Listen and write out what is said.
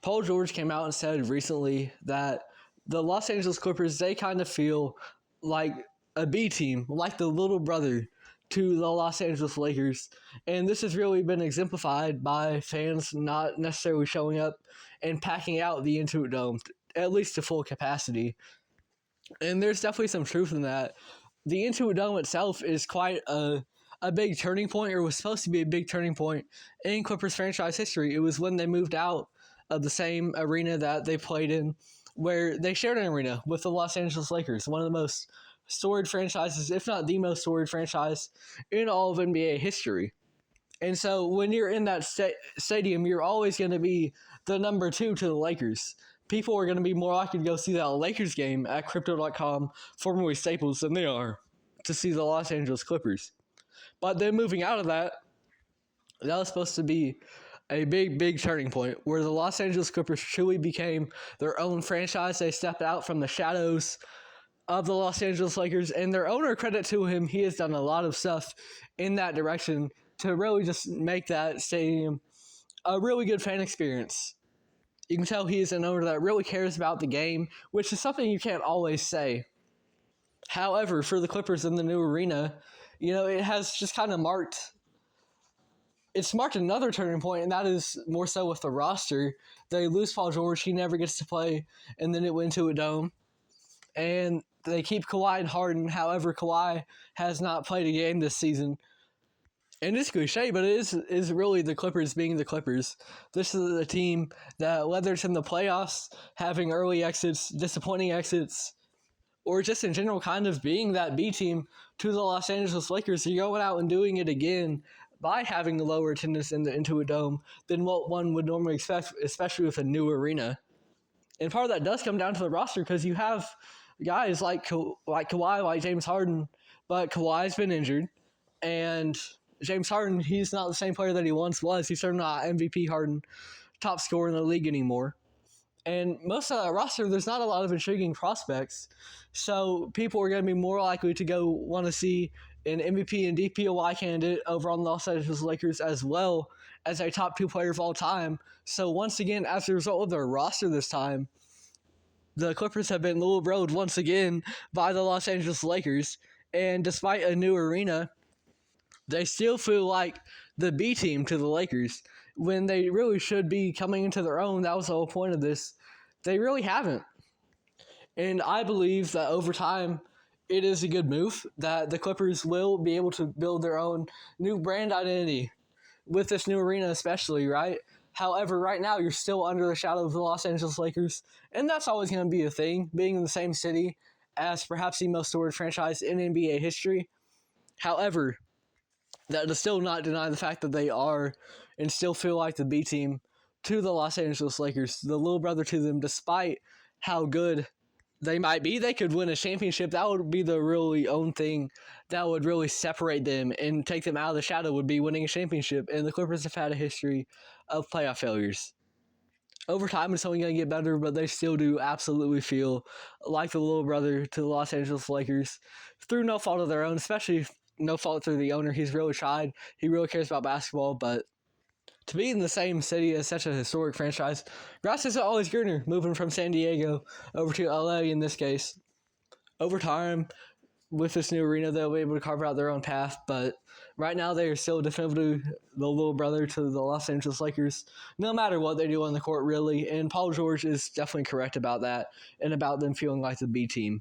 Paul George came out and said recently that the Los Angeles Clippers, they kind of feel like a B team, like the little brother to the Los Angeles Lakers. And this has really been exemplified by fans not necessarily showing up and packing out the Intuit Dome, at least to full capacity. And there's definitely some truth in that. The Intuit Dome itself is quite a big turning point, or was supposed to be a big turning point in Clippers franchise history. It was when they moved out of the same arena that they played in, where they shared an arena with the Los Angeles Lakers, one of the most storied franchises, if not the most storied franchise in all of NBA history. And so when you're in that stadium, you're always going to be the number two to the Lakers. People are going to be more likely to go see that Lakers game at Crypto.com, formerly Staples, than they are to see the Los Angeles Clippers. But then moving out of that, that was supposed to be a big, big turning point where the Los Angeles Clippers truly became their own franchise. They stepped out from the shadows of the Los Angeles Lakers, and their owner, credit to him, he has done a lot of stuff in that direction to really just make that stadium a really good fan experience. You can tell he is an owner that really cares about the game, which is something you can't always say. However, for the Clippers in the new arena, it has just kind of marked another turning point, and that is more so with the roster. They lose Paul George, he never gets to play, and then it went to a dome. And they keep Kawhi and Harden. However, Kawhi has not played a game this season. And it's cliche, but it is really the Clippers being the Clippers. This is the team that, whether it's in the playoffs, having early exits, disappointing exits, or just in general kind of being that B team to the Los Angeles Lakers, you're going out and doing it again by having lower attendance into a dome than what one would normally expect, especially with a new arena. And part of that does come down to the roster because you have guys like Kawhi, like James Harden, but Kawhi's been injured, and James Harden, he's not the same player that he once was. He's certainly not MVP Harden, top scorer in the league anymore. And most of that roster, there's not a lot of intriguing prospects. So people are going to be more likely to go want to see an MVP and DPOY candidate over on the Los Angeles Lakers as well as a top two player of all time. So once again, as a result of their roster this time, the Clippers have been little road once again by the Los Angeles Lakers. And despite a new arena, they still feel like the B team to the Lakers when they really should be coming into their own. That was the whole point of this. They really haven't. And I believe that over time, it is a good move that the Clippers will be able to build their own new brand identity with this new arena especially, right? However, right now, you're still under the shadow of the Los Angeles Lakers, and that's always going to be a thing, being in the same city as perhaps the most storied franchise in NBA history. However, that does still not deny the fact that they are and still feel like the B team to the Los Angeles Lakers, the little brother to them, despite how good they might be. They could win a championship. That would be the really own thing that would really separate them and take them out of the shadow, would be winning a championship. And the Clippers have had a history of playoff failures. Over time, it's only going to get better, but they still do absolutely feel like the little brother to the Los Angeles Lakers through no fault of their own, especially no fault through the owner. He's really tried. He really cares about basketball, but to be in the same city as such a historic franchise, grass isn't always greener, moving from San Diego over to LA in this case. Over time, with this new arena, they'll be able to carve out their own path, but right now they are still definitively the little brother to the Los Angeles Lakers, no matter what they do on the court, really, and Paul George is definitely correct about that and about them feeling like the B team.